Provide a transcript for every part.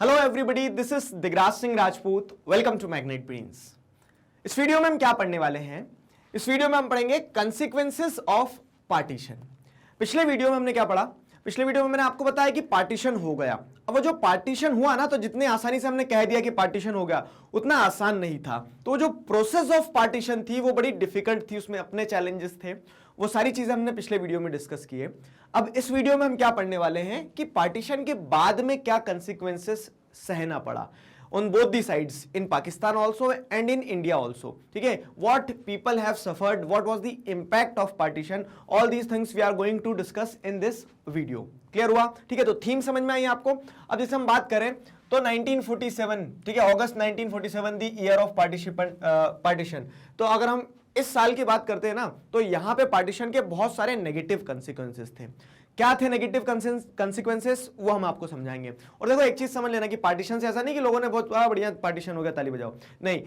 Hello everybody, this is Digraj Singh Rajput. Welcome to magnet brains. इस video में हम क्या पढ़ने वाले हैं? इस वीडियो में हम पढ़ेंगे कंसीक्वेंसेस ऑफ पार्टीशन। पिछले वीडियो में हमने क्या पढ़ा? पिछले वीडियो में मैंने आपको बताया कि पार्टीशन हो गया। अब वो जो पार्टीशन हुआ ना, तो जितने आसानी से हमने कह दिया कि पार्टीशन हो गया, उतना आसान नहीं था। तो जो प्रोसेस ऑफ पार्टीशन थी वो बड़ी डिफिकल्ट थी, उसमें अपने चैलेंजेस थे। वो सारी चीजें हमने पिछले वीडियो में डिस्कस की है। अब इस वीडियो में हम क्या पढ़ने वाले हैं कि पार्टीशन के बाद में क्या कंसिक्वेंसेस सहना पड़ा on both the sides, in Pakistan also and in India also. ठीक है, what people have suffered, what was the impact of partition, all these things we are going to discuss in this video. Clear हुआ? ठीक है, तो theme समझ में आई आपको? अब जैसे हम बात करें तो 1947, ठीक है, अगस्त 1947 द ईयर ऑफ पार्टीशन। तो अगर हम इस साल की बात करते हैं ना, तो यहां पे पार्टीशन के बहुत सारे नेगेटिव कंसिक्वेंसेस थे। क्या थे नेगेटिव कंसिक्वेंसेस, वो हम आपको समझाएंगे। और देखो एक चीज समझ लेना कि पार्टीशन से ऐसा नहीं कि लोगों ने बहुत बढ़िया पार्टीशन हो गया ताली बजाओ, नहीं,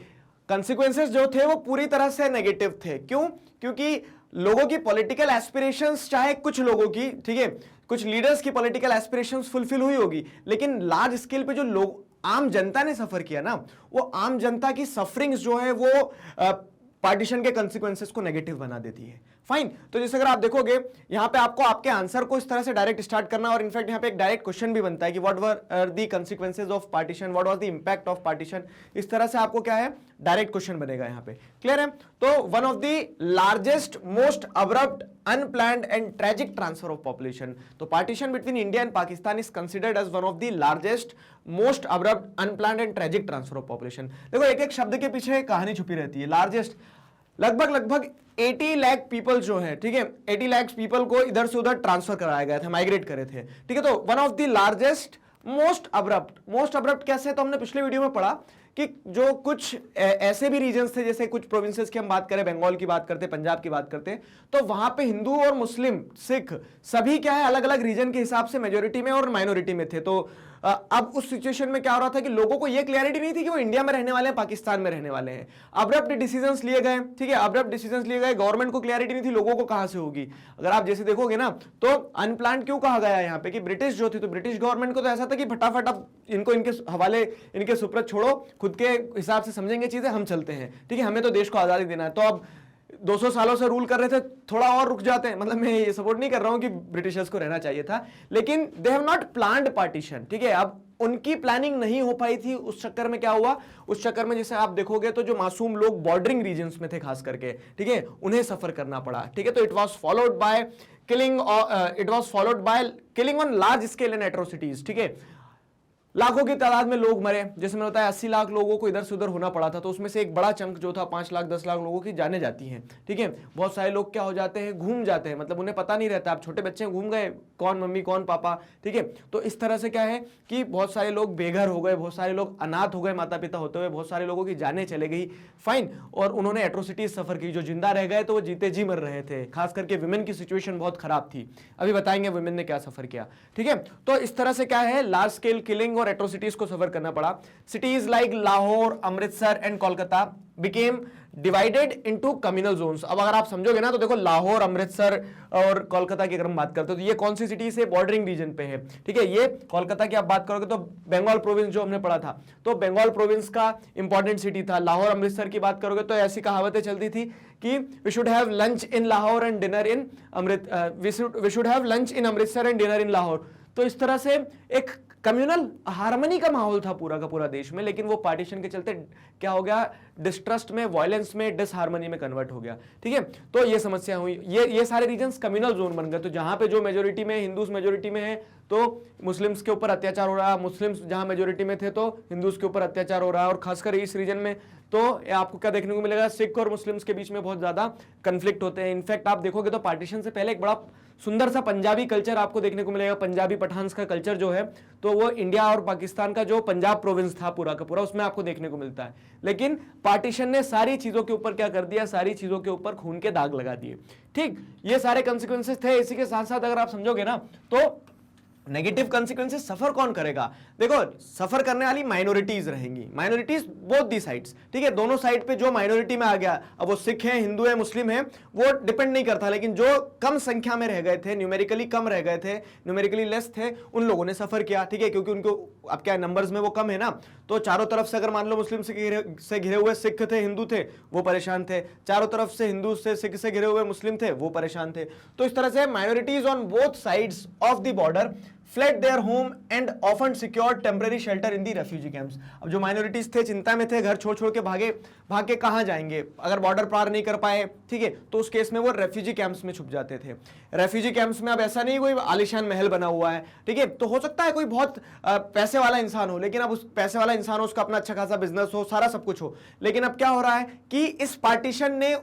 कंसिक्वेंसेस जो थे वो पूरी तरह से नेगेटिव थे। क्यों? क्योंकि लोगों की पॉलिटिकल एस्पिरेशंस, चाहे कुछ लोगों की, ठीक है, कुछ लीडर्स की पॉलिटिकल एस्पिरेशंस फुलफिल हुई होगी, लेकिन लार्ज स्केल पे जो लोग, आम जनता ने सफर किया ना, वो आम जनता की सफरिंग्स जो है वो पार्टीशन के कंसिक्वेंसेस को नेगेटिव बना देती है। फाइन, तो जैसे अगर आप देखोगे यहां पे आपको आपके आंसर को इस तरह से डायरेक्ट स्टार्ट करना, और इनफैक्ट यहां पे एक डायरेक्ट क्वेश्चन भी बनता है कि what were the consequences of partition, what was the impact of partition. इस तरह से आपको क्या है, डायरेक्ट क्वेश्चन बनेगा यहां पे। क्लियर है? तो one of the largest, most abrupt, unplanned and tragic transfer of population. तो partition between India and Pakistan is considered as one of the largest, most abrupt, unplanned and tragic transfer of population. देखो एक एक शब्द के पीछे कहानी छुपी रहती है। लार्जेस्ट, लगभग 80 लाख पीपल जो है, ठीक है, 80 लाख पीपल को इधर से उधर ट्रांसफर कराया गया था, माइग्रेट करे थे। ठीक है, तो one of the largest, most abrupt कैसे? तो हमने पिछले वीडियो में पढ़ा कि जो कुछ ऐसे भी रीजन्स थे, जैसे कुछ प्रोविंसेस की हम बात करें, बंगाल की बात करते, पंजाब की बात करते, तो वहां पे हिंदू और मुस्लिम, सिख सभी क्या है, अलग अलग रीजन के हिसाब से मेजोरिटी में और माइनॉरिटी में थे। तो अब उस सिचुएशन में क्या हो रहा था कि लोगों को यह क्लैरिटी नहीं थी कि वो इंडिया में रहने वाले हैं, पाकिस्तान में रहने वाले हैं। अब्रप्ट डिसीजंस लिए गए, ठीक है, अब्रप्ट डिसीजंस लिए गए, गवर्नमेंट को क्लैरिटी नहीं थी लोगों को कहां से होगी। अगर आप जैसे देखोगे ना, तो अनप्लान्ड क्यों कहा गया यहां पे कि ब्रिटिश जो थी, तो ब्रिटिश गवर्नमेंट को तो ऐसा था कि फटाफट अब इनको इनके हवाले, इनके सुपुर्द छोड़ो, खुद के हिसाब से समझेंगे चीजें, हम चलते हैं, ठीक है, हमें तो देश को आजादी देना है। तो अब 200 सालों से रूल कर रहे थे, थोड़ा और रुक जाते हैं। मतलब मैं ये सपोर्ट नहीं कर रहा हूं कि ब्रिटिशर्स को रहना चाहिए था, लेकिन they have not planned partition. ठीक है, अब उनकी प्लानिंग नहीं हो पाई थी। उस चक्कर में क्या हुआ, उस चक्कर में जैसे आप देखोगे तो जो मासूम लोग बॉर्डरिंग रीजन्स में थे खास करके, ठीक है, उन्हें सफर करना पड़ा। ठीक है, तो it was followed by killing on large scale and atrocities. ठीक है, लाखों की तादाद में लोग मरे। जैसे मैंने बताया 80 लाख लोगों को इधर से उधर होना पड़ा था, तो उसमें से एक बड़ा चंक जो था 5 लाख 10 लाख लोगों की जाने जाती हैं। ठीक है, बहुत सारे लोग क्या हो जाते हैं, घूम जाते हैं, मतलब उन्हें पता नहीं रहता। आप छोटे बच्चे घूम गए, कौन मम्मी कौन पापा, ठीक है, तो इस तरह से क्या है कि बहुत सारे लोग बेघर हो गए, बहुत सारे लोग अनाथ हो गए माता पिता होते हुए, बहुत सारे लोगों की जाने चले गई। फाइन, और उन्होंने एट्रोसिटीज सफर की। जो जिंदा रह गए तो वो जीते जी मर रहे थे। खास करके वुमेन की सिचुएशन बहुत खराब थी। अभी बताएंगे वुमेन ने क्या सफर किया। ठीक है, तो इस तरह से क्या है, लार्ज स्केल किलिंग और एट्रोसिटीज को सफर करना पड़ा। Cities like Lahore, Amritsar and Kolkata became divided into communal zones. अब अगर आप समझोगे ना, तो देखो लाहौर, अमृतसर और कोलकाता की अगर हम बात करते हो, तो ये कौन सी सिटी से, बॉर्डरिंग रीजन पे है। ठीक है, ये कोलकाता की आप बात करोगे तो बंगाल प्रोविंस जो हमने पढ़ा था, तो बंगाल प्रोविंस का इंपॉर्टेंट सिटी था। लाहौर, अमृतसर की बात करोगे तो ऐसी कहावतें चलती थी कि we should have lunch in Lahore and dinner in we should have lunch in Amritsar and dinner in Lahore. तो इस तरह से एक कम्युनल हार्मनी का माहौल था पूरा का पूरा देश में, लेकिन वो पार्टीशन के चलते क्या हो गया, डिस्ट्रस्ट में, वायलेंस में, डिसहार्मनी में कन्वर्ट हो गया। ठीक है, तो ये समस्या हुई। ये सारे रीजन्स कम्युनल जोन बन गए। तो जहां पे जो मेजोरिटी में, हिंदूज मेजोरिटी में है, तो मुस्लिम्स के ऊपर अत्याचार हो रहा है, मुस्लिम्स जहां मेजोरिटी में थे तो हिंदूज के ऊपर अत्याचार हो रहा है। और खासकर इस रीजन में तो आपको क्या देखने को मिलेगा, सिख और मुस्लिम्स के बीच में बहुत ज्यादा कंफ्लिक्ट होते हैं। इनफैक्ट आप देखोगे तो पार्टीशन से पहले एक बड़ा सुंदर सा पंजाबी कल्चर आपको देखने को मिलेगा। पंजाबी पठान्स का कल्चर जो है, तो वो इंडिया और पाकिस्तान का जो पंजाब प्रोविंस था पूरा का पूरा, उसमें आपको देखने को मिलता है। लेकिन पार्टीशन ने सारी चीजों के ऊपर क्या कर दिया, सारी चीजों के ऊपर खून के दाग लगा दिए। ठीक, ये सारे कंसिक्वेंसेस थे। इसी के साथ साथ अगर आप समझोगे ना, तो नेगेटिव कॉन्सिक्वेंसेस सफर कौन करेगा? देखो, सफर करने वाली माइनॉरिटीज रहेंगी, माइनॉरिटीज बोथ दी साइड्स, ठीक है, दोनों साइड पे जो माइनॉरिटी में आ गया, अब वो सिख है, हिंदू है, मुस्लिम है, वो डिपेंड नहीं करता, लेकिन जो कम संख्या में रह गए थे, न्यूमेरिकली कम रह गए थे, न्यूमेरिकली लेस थे, उन लोगों ने सफर किया, ठीक है, क्योंकि उनको अब क्या नंबर्स में वो कम है ना, तो चारों तरफ से अगर मान लो मुस्लिम से घिरे हुए सिख थे, हिंदू थे, वो परेशान थे, चारों तरफ से हिंदू से सिख से घिरे हुए मुस्लिम थे, वो परेशान थे। तो इस तरह से minorities on both sides of the border fled their home and often secured temporary shelter in the refugee camps। अब जो माइनॉरिटीज थे, चिंता में थे, घर छोड़ छोड़ के भाग के कहां जाएंगे, अगर बॉर्डर पार नहीं कर पाए, ठीक है, तो उस केस में वो रेफ्यूजी कैंप्स में छुप जाते थे। रेफ्यूजी कैंप्स में अब ऐसा नहीं कोई आलिशान महल बना हुआ है, ठीक है, तो हो सकता है कोई बहुत पैसे वाला इंसान हो, लेकिन अब उस पैसे वाला इंसान हो, उसका अपना अच्छा खासा बिजनेस हो, सारा सब कुछ हो, लेकिन अब क्या हो रहा है कि इस पार्टीशन ने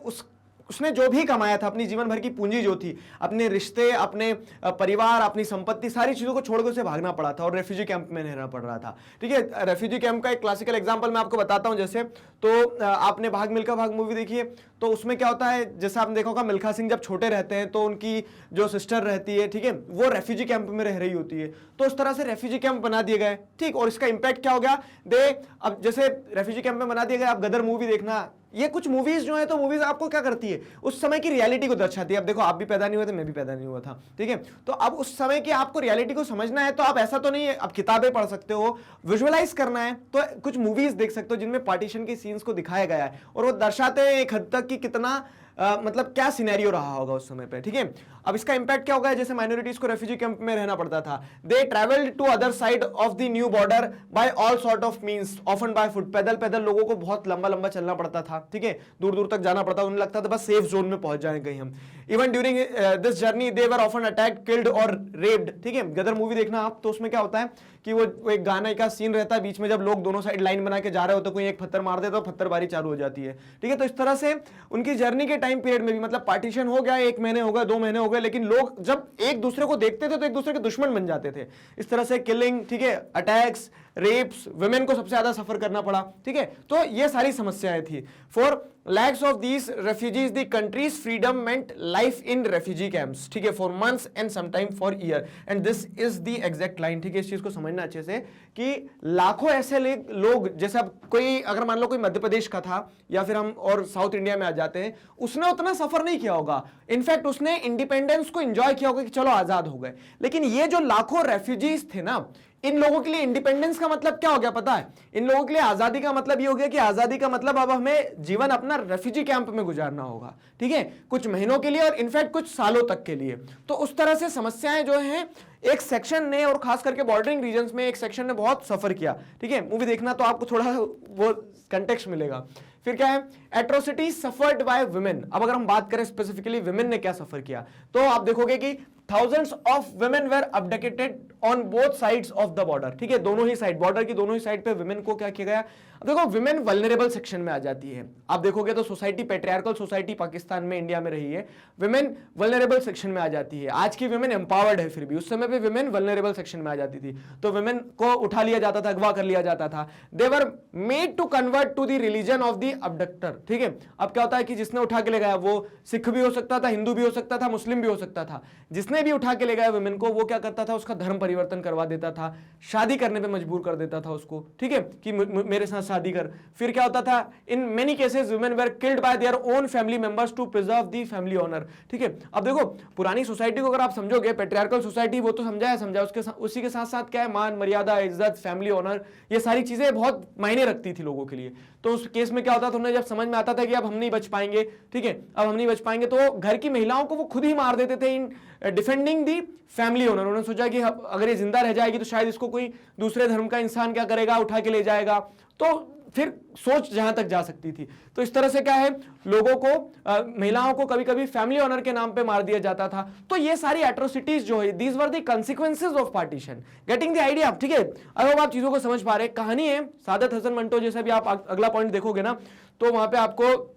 उसने जो भी कमाया था, अपनी जीवन भर की पूंजी जो थी, अपने रिश्ते, अपने परिवार, अपनी संपत्ति, सारी चीजों को छोड़कर उसे भागना पड़ा था और रेफ्यूजी कैंप में रहना पड़ रहा था, ठीक है। रेफ्यूजी कैंप का एक क्लासिकल एग्जांपल मैं आपको बताता हूं, जैसे तो आपने भाग मिल्खा भाग मूवी देखी है, तो उसमें क्या होता है, जैसे आपने देखा होगा, मिल्खा सिंह जब छोटे रहते हैं तो उनकी जो सिस्टर रहती है, ठीक है, वो रेफ्यूजी कैंप में रह रही होती है, तो उस तरह से रेफ्यूजी कैंप बना दिए गए, ठीक, और इसका इंपैक्ट क्या हो गया, अब जैसे रेफ्यूजी कैंप में बना दिया गया, आप गदर मूवी देखना, ये कुछ मूवीज जो है, तो मूवीज आपको क्या करती है, उस समय की रियलिटी को दर्शाती है। अब देखो, आप भी पैदा नहीं हुए थे, मैं भी पैदा नहीं हुआ था, ठीक है, तो अब उस समय की आपको रियलिटी को समझना है, तो आप ऐसा तो नहीं है, आप किताबें पढ़ सकते हो, विजुअलाइज करना है तो कुछ मूवीज देख सकते हो जिनमें पार्टीशन के सीन्स को दिखाया गया है, और वो दर्शाते हैं एक हद तक कि कितना मतलब क्या सिनेरियो रहा होगा उस समय पे, ठीक है। अब इसका इंपैक्ट क्या होगा, जैसे माइनॉरिटीज को रेफ्यूजी कैंप में रहना पड़ता था, they travelled to other side of the new border by all sort of means, often by foot, पैदल पैदल लोगों को बहुत लंबा लंबा चलना पड़ता था, ठीक है, दूर दूर तक जाना पड़ता, उन्हें लगता था बस सेफ जोन में पहुंच जाएंगे हम। Even during this journey they were often attacked, killed और रेप्ड, ठीक है। गदर मूवी देखना आप, तो उसमें क्या होता है कि वो एक गाना का सीन रहता है, बीच में जब लोग दोनों साइड लाइन बना के जा रहे होते, कोई एक पत्थर मार देता, तो पत्थरबारी चालू हो जाती है, ठीक है। तो इस तरह से उनकी जर्नी के टाइम पीरियड में भी, मतलब पार्टीशन हो गया, 1 महीने हो गए, 2 महीने हो गए, लेकिन लोग जब एक दूसरे को देखते थे तो एक दूसरे के दुश्मन बन जाते थे, इस तरह से किलिंग, ठीक है, अटैक्स, रेप्स, वुमेन को सबसे ज्यादा सफर करना पड़ा, ठीक है। तो ये सारी समस्याएं थी। For lakhs of these refugees the countries freedom meant life in refugee camps, ठीक है, for months and sometime for year, and this is the exact line, ठीक है। इस चीज को समझना अच्छे से कि लाखों ऐसे लोग, जैसे अब कोई, अगर मान लो कोई मध्य प्रदेश का था, या फिर हम और साउथ इंडिया में आ जाते हैं, उसने उतना सफर नहीं किया होगा, इनफैक्ट उसने इंडिपेंडेंस को एंजॉय किया होगा कि चलो आजाद हो गए, लेकिन ये जो लाखों रेफ्यूजीज थे ना, इन लोगों के लिए इंडिपेंडेंस का मतलब क्या हो गया पता है, इन लोगों के लिए आजादी का मतलब ये हो गया कि आजादी का मतलब अब हमें जीवन अपना रेफ्यूजी कैंप में गुजारना होगा, ठीक है, कुछ महीनों के लिए और इनफैक्ट कुछ सालों तक के लिए। तो उस तरह से समस्याएं जो हैं, एक सेक्शन ने, और खास करके बॉर्डरिंग रीजन्स में एक सेक्शन ने बहुत सफर किया, ठीक है। मूवी देखना तो आपको थोड़ा वो कंटेक्स्ट मिलेगा। फिर क्या है, एट्रोसिटी सफर्ड बाय वुमेन। अब अगर हम बात करें स्पेसिफिकली वुमेन ने क्या सफर किया, तो आप देखोगे कि thousands of women were abducted on both sides of the border, ठीक है, दोनों ही साइड, बॉर्डर की दोनों ही साइड पे विमेन को क्या किया गया। अब देखो, विमेन वल्नरेबल सेक्शन में आ जाती है, आप देखोगे तो सोसाइटी, पैट्रियार्कल सोसाइटी पाकिस्तान में, इंडिया में रही है, विमेन वल्नरेबल सेक्शन में आ जाती है। आज की विमेन एम्पावर्ड है, फिर भी उस समय पे विमेन वल्नरेबल सेक्शन में आ जाती थी, तो विमेन को उठा लिया जाता था, अगवा कर लिया जाता था। They were made to convert to the religion of the abductor, ठीक है। अब क्या होता है कि जिसने उठा के ले गया, वो सिख भी हो सकता था, हिंदू भी हो सकता था, मुस्लिम भी हो सकता था, जिसने भी उठा के ले गया वुमेन को, वो क्या करता था, उसका धर्म परिवर्तन करवा देता था, शादी करने पे मजबूर कर देता था उसको, ठीक है, कि मेरे साथ शादी कर। फिर क्या होता था, in many cases women were killed by their own family members to preserve the family honour, ठीक है। अब देखो, पुरानी सोसाइटी को अगर आप समझोगे, पैट्रियार्कल सोसाइटी, वो तो समझा, उसके उसी के साथ साथ क्या है, मान मर्यादा, इज्जत, फैमिली ऑनर, ये सारी चीजें बहुत मायने रखती थी लोगों के लिए। तो उस केस में क्या होता था, उन्हें जब समझ में आता था कि अब हम नहीं बच पाएंगे, ठीक है, अब हम नहीं बच पाएंगे, तो घर की महिलाओं को वो खुद ही मार देते थे इन डिफेंडिंग दी फैमिली ओनर। उन्होंने सोचा कि अगर ये जिंदा रह जाएगी तो शायद इसको कोई दूसरे धर्म का इंसान क्या करेगा, उठा के ले जाएगा, तो फिर सोच जहां तक जा सकती थी। तो इस तरह से क्या है, लोगों को, महिलाओं को कभी कभी फैमिली ऑनर के नाम पे मार दिया जाता था। तो ये सारी एट्रोसिटीज जो है, these were the consequences of partition, getting the idea, ठीक है। अब आप चीजों को समझ पा रहे हैं। कहानी है सादत हसन मंटो, जैसे भी आप अगला पॉइंट देखोगे ना, तो वहां पे आपको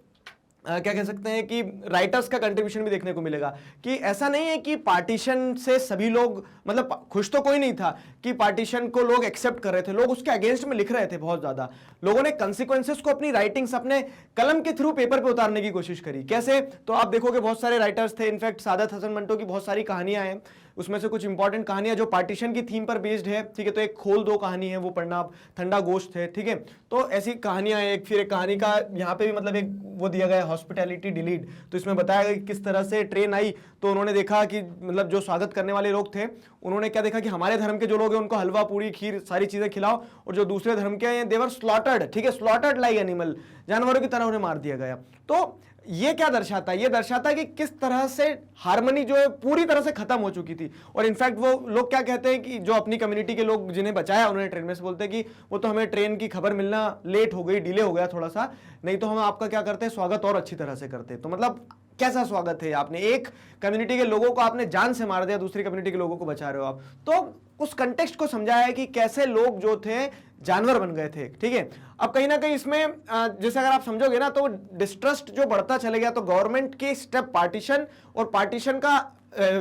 क्या कह सकते हैं कि राइटर्स का कंट्रीब्यूशन भी देखने को मिलेगा, कि ऐसा नहीं है कि पार्टीशन से सभी लोग, मतलब खुश तो कोई नहीं था कि पार्टीशन को लोग एक्सेप्ट कर रहे थे, लोग उसके अगेंस्ट में लिख रहे थे बहुत ज्यादा। लोगों ने कंसिक्वेंसेस को अपनी राइटिंग्स, अपने कलम के थ्रू पेपर पे उतारने की कोशिश करी। कैसे, तो आप देखोगे बहुत सारे राइटर्स थे, इनफैक्ट सादत हसन मंटो की बहुत सारी कहानियां हैं, उसमें से कुछ इंपॉर्टेंट कहानियां जो पार्टीशन की थीम पर बेस्ड है, ठीक है। तो एक खोल दो कहानी है, वो पढ़ना आप, ठंडा गोश्त है, ठीक है। तो ऐसी कहानियां, एक फिर एक कहानी का यहाँ पे भी मतलब एक वो दिया गया हॉस्पिटैलिटी डिलीड, तो इसमें बताया गया कि किस तरह से ट्रेन आई तो उन्होंने देखा कि मतलब जो स्वागत करने वाले लोग थे उन्होंने क्या देखा कि हमारे धर्म के जो लोग हैं उनको हलवा पूरी खीर सारी चीजें खिलाओ, और जो दूसरे धर्म के हैं देवर स्लॉटर्ड, ठीक है, स्लॉटर्ड लाइक एनिमल, जानवरों की तरह उन्हें मार दिया गया। तो ये क्या दर्शाता है? ये दर्शाता है कि किस तरह से हार्मनी जो है पूरी तरह से खत्म हो चुकी थी। और इनफैक्ट वो लोग क्या कहते हैं कि जो अपनी कम्युनिटी के लोग जिन्हें बचाया उन्होंने ट्रेन में से, बोलते हैं कि वो तो हमें ट्रेन की खबर मिलना लेट हो गई, डिले हो गया थोड़ा सा, नहीं तो हम आपका क्या करते हैं, स्वागत और अच्छी तरह से करते। तो मतलब कैसा स्वागत है? आपने एक कम्युनिटी के लोगों को आपने जान से मार दिया, दूसरी कम्युनिटी के लोगों को बचा रहे हो आप। तो उस कंटेक्स्ट को समझाया है कि कैसे लोग जो थे जानवर बन गए थे, ठीक है। अब कहीं ना कहीं इसमें जैसे अगर आप समझोगे ना तो डिस्ट्रस्ट जो बढ़ता चले गया, तो गवर्नमेंट के स्टेप पार्टीशन और पार्टीशन का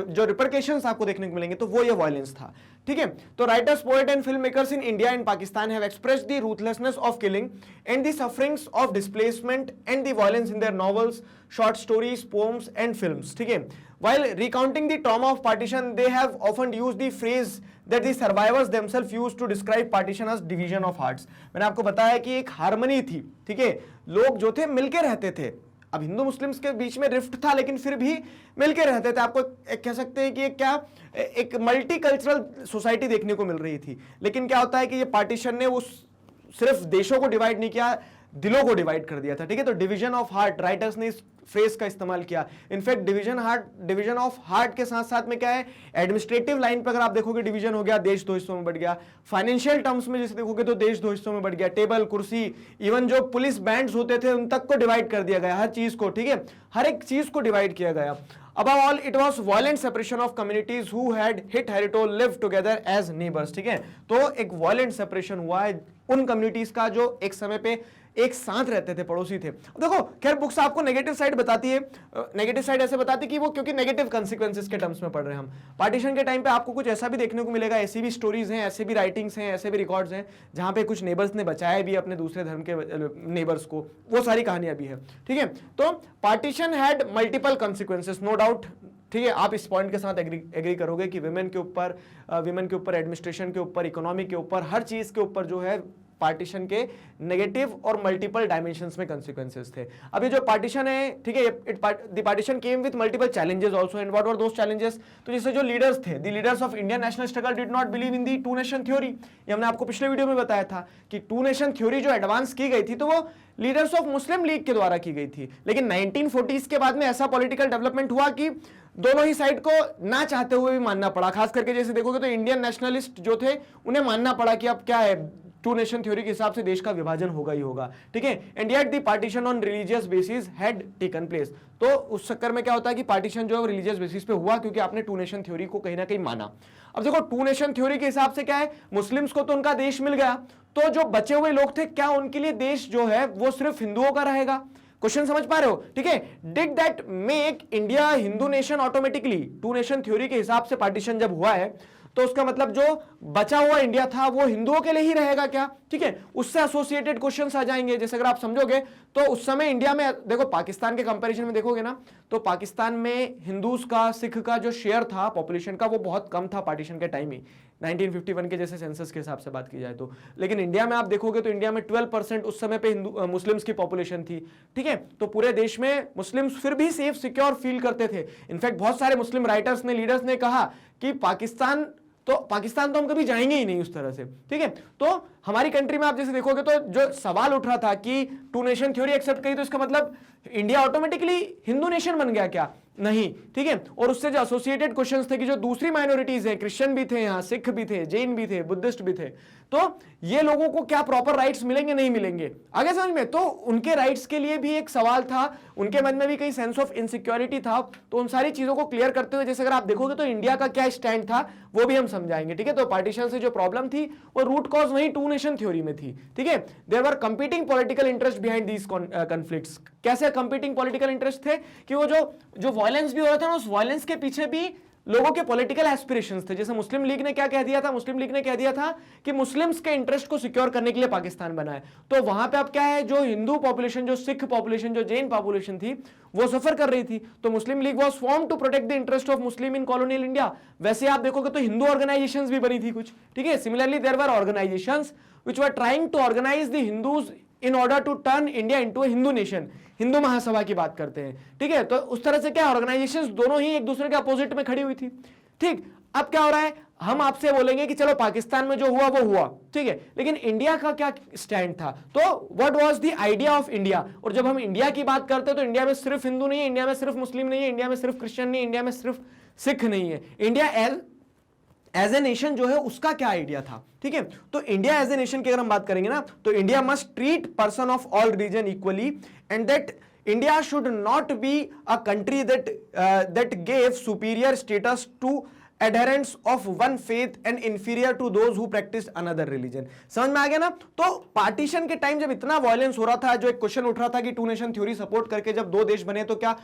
जो रिपरकेशंस आपको देखने को मिलेंगे तो वो ये वायलेंस था, ठीक है। तो writers, poet and film makers in India and Pakistan have expressed the ruthlessness of killing and the sufferings of displacement and the violence in their novels, short stories, poems and films, ठीक है। While recounting the trauma of partition, they have often used the phrase that the survivors themselves used to describe partition as division of hearts. मैंने आपको बताया कि एक harmony थी, ठीक है, लोग जो थे मिलके रहते थे। अब हिंदू मुस्लिम्स के बीच में रिफ्ट था लेकिन फिर भी मिलके रहते थे। आपको कह सकते हैं कि एक क्या एक मल्टी कल्चरल सोसाइटी देखने को मिल रही थी। लेकिन क्या होता है कि ये पार्टीशन ने उस सिर्फ देशों को डिवाइड नहीं किया, दिलों को डिवाइड कर दिया था, ठीक है। तो डिवीजन ऑफ हार्ट, राइटर्स ने इस फ्रेज का इस्तेमाल किया। इनफैक्ट डिवीजन ऑफ हार्ट के साथ साथ में क्या है, एडमिनिस्ट्रेटिव लाइन पर अगर आप देखोगे डिवीजन हो गया, देश दो हिस्सों में बढ़ गया। फाइनेंशियल टर्म्स में जैसे देखोगे तो देश दो हिस्सों में बढ़ गया। टेबल, कुर्सी, इवन जो पुलिस बैंड्स होते थे उन तक को डिवाइड कर दिया गया, हर चीज को, ठीक है, हर एक चीज को डिवाइड किया गया। Above all, it was violent separation of communities who had hit Harito lived together as neighbors, ठीक है। तो एक violent separation हुआ है उन कम्युनिटीज का जो एक समय पे एक साथ रहते थे, पड़ोसी थे। देखो खैर बुक्स आपको नेगेटिव साइड बताती है, नेगेटिव साइड ऐसे बताती है कि वो क्योंकि नेगेटिव कंसिक्वेंसेस के टर्म्स में पढ़ रहे हैं हम। पार्टीशन के टाइम पे आपको कुछ ऐसा भी देखने को मिलेगा, ऐसी भी स्टोरीज हैं, ऐसे भी राइटिंग्स हैं, ऐसे भी रिकॉर्ड्स हैं जहां पे कुछ नेबर्स ने बचाया भी अपने दूसरे धर्म के नेबर्स को, वो सारी कहानियां भी है, ठीक है। तो partition had multiple consequences, no doubt, ठीक है। आप इस पॉइंट के साथ एग्री करोगे कि विमेन के ऊपर, एडमिनिस्ट्रेशन के ऊपर, इकोनॉमी के ऊपर, हर चीज के ऊपर जो है पार्टीशन के नेगेटिव और मल्टीपल डायमेंशंस में कंसिक्वेंसेस थे। अब ये जो पार्टीशन है, ठीक है, the partition came with multiple challenges also, and what were those challenges? तो जैसे जो लीडर्स थे, the leaders of Indian national struggle did not believe in the two nation theory. ये हमने आपको पिछले वीडियो में बताया था कि टू नेशन थ्योरी जो एडवांस की गई थी तो वो लीडर्स ऑफ मुस्लिम लीग के द्वारा की गई थी। लेकिन 1940s के बाद में ऐसा पॉलिटिकल डेवलपमेंट हुआ कि दोनों ही साइड को ना चाहते हुए भी मानना पड़ा। खास करके जैसे देखोगे तो इंडियन नेशनलिस्ट जो थे उन्हें मानना पड़ा कि अब क्या है, टू नेशन थ्योरी के हिसाब से देश का विभाजन होगा ही होगा, ठीक है। And yet the partition on religious basis had taken place. तो उस चक्कर में क्या होता है कि पार्टीशन जो है रिलीजियस बेसिस पे हुआ क्योंकि आपने टू नेशन थ्योरी को कहीं ना कहीं माना। अब देखो टू नेशन थ्योरी के हिसाब से क्या है, मुस्लिम्स को तो उनका देश मिल गया, तो जो बचे हुए लोग थे क्या उनके लिए देश जो है वो सिर्फ हिंदुओं का रहेगा? क्वेश्चन समझ पा रहे हो, ठीक है। Did that make India Hindu nation automatically? Two nation theory के हिसाब से पार्टीशन जब हुआ है तो उसका मतलब जो बचा हुआ इंडिया था वो हिंदुओं के लिए ही रहेगा क्या? ठीक है, उससे एसोसिएटेड क्वेश्चंस आ जाएंगे। जैसे अगर आप समझोगे तो उस समय इंडिया में देखो, पाकिस्तान के कंपैरिजन में देखोगे ना तो पाकिस्तान में हिंदूज का, सिख का जो शेयर था पॉपुलेशन का वो बहुत कम था पार्टीशन के टाइम ही, 1951 के जैसे सेंसस के हिसाब से बात की जाए तो। लेकिन इंडिया में आप देखोगे तो इंडिया में 12% उस समय पे मुस्लिम्स की पॉपुलेशन थी, ठीक है। तो पूरे देश में मुस्लिम्स फिर भी सेफ सिक्योर फील करते थे। इनफैक्ट बहुत सारे मुस्लिम राइटर्स ने, लीडर्स ने कहा कि पाकिस्तान तो हम कभी जाएंगे ही नहीं उस तरह से, ठीक है। तो हमारी कंट्री में आप जैसे देखोगे तो जो सवाल उठ रहा था कि टू नेशन थ्योरी एक्सेप्ट करी तो इसका मतलब इंडिया ऑटोमेटिकली हिंदू नेशन बन गया क्या? नहीं, ठीक है। और उससे जो एसोसिएटेड क्वेश्चंस थे कि जो दूसरी माइनॉरिटीज हैं, क्रिश्चियन भी थे यहाँ, सिख भी थे, जैन भी थे, बुद्धिस्ट भी थे, तो ये लोगों को क्या प्रॉपर राइट्स मिलेंगे नहीं मिलेंगे आगे समझ में? तो उनके राइट्स के लिए भी एक सवाल था, उनके मन में भी कहीं सेंस ऑफ इनसिक्योरिटी था। तो उन सारी चीजों को क्लियर करते हुए जैसे अगर आप देखोगे तो इंडिया का क्या स्टैंड था वो भी हम समझाएंगे, ठीक है। तो पार्टीशन से जो प्रॉब्लम थी वो रूट कॉज वही टू नेशन थ्योरी में थी, ठीक है। There were competing political interest behind these conflicts. कैसे कंपीटिंग पॉलिटिकल इंटरेस्ट थे कि वो जो वायलेंस भी हो रहा था ना, उस वायलेंस के पीछे भी लोगों के पॉलिटिकल एस्पिरेशंस थे। जैसे मुस्लिम लीग ने क्या कह दिया था, मुस्लिम लीग ने कह दिया था कि मुस्लिम्स के इंटरेस्ट को सिक्योर करने के लिए पाकिस्तान बना है। तो वहां पे अब क्या है, जो हिंदू पॉपुलेशन, जो सिख पॉपुलेशन, जो जैन पॉपुलेशन थी, वो सफर कर रही थी। तो Muslim League was form to protect the interest of Muslim in colonial India. वैसे आप देखोगे तो हिंदू ऑर्गेनाइजेशंस भी बनी थी कुछ, ठीक है। Similarly there were organisations which were trying to organise the Hindus in order to turn India into a Hindu nation. Hindu Mahasabha की बात करते हैं, ठीक है। तो उस तरह से क्या ऑर्गेनाइजेशंस दोनों ही एक दूसरे के अपोजिट में खड़ी हुई थी, ठीक। अब क्या हो रहा है, हम आपसे बोलेंगे कि चलो पाकिस्तान में जो हुआ वो हुआ, ठीक है, लेकिन इंडिया का क्या स्टैंड था। तो what was the idea of India. और जब हम इंडिया की बात करते हैं तो इंडिया में सिर्फ हिंदू नहीं है, इंडिया में सिर्फ मुस्लिम नहीं है, इंडिया में सिर्फ क्रिश्चियन नहीं है, इंडिया में सिर्फ सिख नहीं है। इंडिया एज ए नेशन जो है उसका क्या आइडिया था, ठीक है। तो इंडिया एज ए नेशन की अगर हम बात करेंगे ना, तो India must treat person of all religion equally and that India should not be a country that gave superior status to adherents of one faith and inferior to those who practice another religion। समझ में आ गया ना। तो partition के time जब इतना violence हो रहा था, जो एक क्वेश्चन उठ रहा था कि टू नेशन थ्योरी सपोर्ट करके जब दो देश बने तो क्या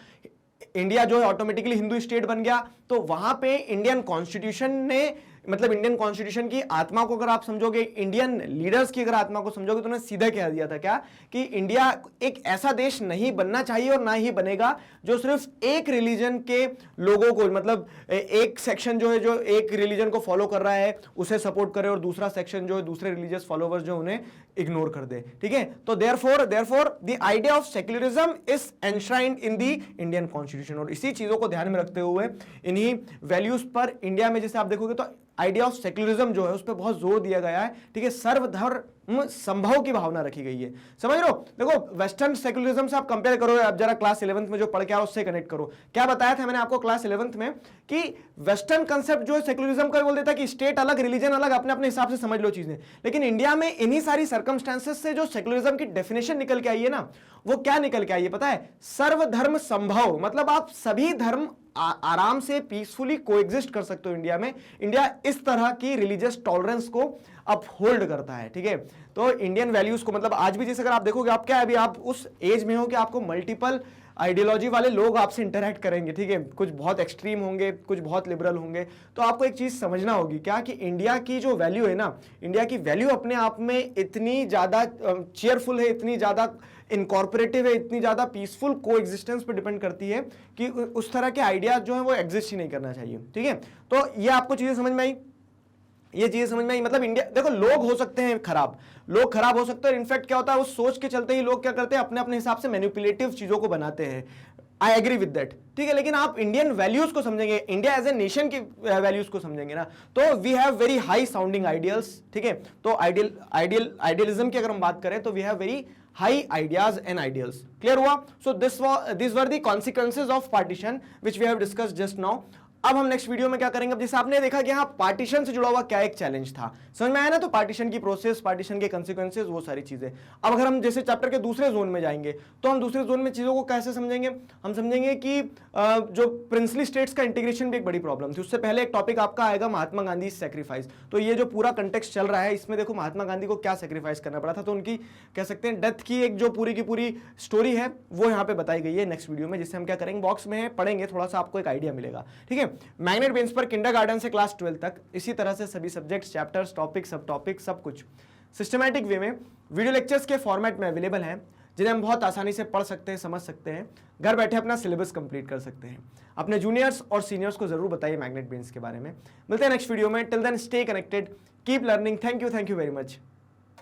इंडिया जो है ऑटोमेटिकली हिंदू स्टेट बन गया। तो वहां पे इंडियन कॉन्स्टिट्यूशन ने, मतलब इंडियन कॉन्स्टिट्यूशन की आत्मा को अगर आप समझोगे, इंडियन लीडर्स की अगर आत्मा को समझोगे, तो उन्होंने सीधा कह दिया था क्या कि इंडिया एक ऐसा देश नहीं बनना चाहिए और ना ही बनेगा जो सिर्फ एक रिलीजन के लोगों को, मतलब एक सेक्शन जो है जो एक रिलीजन को फॉलो कर रहा है उसे सपोर्ट करे और दूसरा सेक्शन जो है दूसरे रिलीजियस फॉलोवर्स जो उन्हें इग्नोर कर दे, ठीक है। तो therefore the idea of secularism is enshrined in the Indian constitution. और इसी चीजों को ध्यान में रखते हुए, इन्हीं वैल्यूज पर इंडिया में जैसे आप देखोगे तो आइडिया ऑफ सेक्युलरिज्म जो है उस पर बहुत जोर दिया गया है, ठीक है। सर्वधर्म संभव की भावना रखी गई है, समझ लो। देखो वेस्टर्न सेक्युलरिज्म से आप कंपेयर करो, अब जरा क्लास 11th में जो पढ़ के आओ उससे कनेक्ट करो। क्या बताया था मैंने आपको क्लास 11th में कि वेस्टर्न कंसेप्ट जो है सेक्युलरिज्म का बोल देता है कि स्टेट अलग, रिलीजन अलग, अपने अपने हिसाब से समझ लो चीजें। लेकिन इंडिया में इन्हीं सारी सर्कमस्टेंसेस से जो सेक्युलरिज्म की डेफिनेशन निकल के आई है ना, वो क्या निकल के आई है पता है, सर्वधर्म संभव। मतलब आप सभी धर्म आराम से पीसफुली कोएग्जिस्ट कर सकते हो इंडिया में। इंडिया इस तरह की रिलीजियस टॉलरेंस को अपहोल्ड करता है, ठीक है। तो इंडियन वैल्यूज को, मतलब आज भी जैसे अगर आप देखोगे, आप क्या अभी आप उस एज में हो कि आपको मल्टीपल आइडियोलॉजी वाले लोग आपसे इंटरेक्ट करेंगे, ठीक है। कुछ बहुत एक्सट्रीम होंगे, कुछ बहुत लिबरल होंगे। तो आपको एक चीज समझना होगी क्या कि इंडिया की जो वैल्यू है ना, इंडिया की वैल्यू अपने आप में इतनी ज्यादा चेयरफुल है, इतनी ज्यादा इनकॉर्पोरेटिव है, इतनी ज्यादा पीसफुल को एग्जिस्टेंस पर डिपेंड करती है कि उस तरह के आइडियाज जो है वो एग्जिस्ट ही नहीं करना चाहिए, ठीक है। तो ये आपको चीजें समझ में आई, ये चीजें समझ में आई। मतलब इंडिया, देखो लोग हो सकते हैं खराब, लोग खराब हो सकते हैं। इनफैक्ट क्या होता है, उस सोच के चलते ही लोग क्या करते हैं, अपने अपने हिसाब से मैनिपुलेटिव चीजों को बनाते हैं। आई एग्री विद दैट, ठीक है। लेकिन आप इंडियन वैल्यूज को समझेंगे, इंडिया एज ए नेशन की वैल्यूज को समझेंगे ना, तो we have very high sounding ideals, ठीक है। तो आइडियलिज्म की अगर हम बात करें तो we have very high ideas and ideals। Clear हुआ। So these were the consequences of partition which we have discussed just now। अब हम नेक्स्ट वीडियो में क्या करेंगे, अब जैसे आपने देखा कि हाँ पार्टीशन से जुड़ा हुआ क्या एक चैलेंज था, समझ में आया ना। तो पार्टीशन की प्रोसेस, पार्टीशन के कंसिक्वेंसेस, वो सारी चीजें। अब अगर हम जैसे चैप्टर के दूसरे जोन में जाएंगे तो हम दूसरे जोन में चीजों को कैसे समझेंगे, हम समझेंगे कि जो प्रिंसली स्टेट्स का इंटीग्रेशन भी एक बड़ी प्रॉब्लम थी। उससे पहले एक टॉपिक आपका आएगा महात्मा गांधी सेक्रीफाइस। तो ये जो पूरा कंटेक्स्ट चल रहा है इसमें देखो महात्मा गांधी को क्या सेक्रीफाइस करना पड़ा था, तो उनकी कह सकते हैं डेथ की एक जो पूरी की पूरी स्टोरी है वो यहाँ पे बताई गई है नेक्स्ट वीडियो में, जिससे हम क्या करेंगे, बॉक्स में पढ़ेंगे, थोड़ा सा आपको एक आइडिया मिलेगा, ठीक है। मैग्नेट बेंच पर किंडरगार्टन से क्लास 12 तक इसी तरह से सभी सब्जेक्ट्स, चैप्टर्स, टॉपिक, सब टॉपिक, सब कुछ सिस्टमैटिक वे में वीडियो लेक्चर्स के फॉर्मेट में अवेलेबल हैं, जिन्हें हम बहुत आसानी से पढ़ सकते हैं, समझ सकते हैं, घर बैठे अपना सिलेबस कंप्लीट कर सकते हैं। अपने जूनियर्स और सीनियर्स को जरूर बताइए मैग्नेट बेंच के बारे में। मिलते हैं नेक्स्ट वीडियो में। Till then stay connected, keep learning. Thank you very much.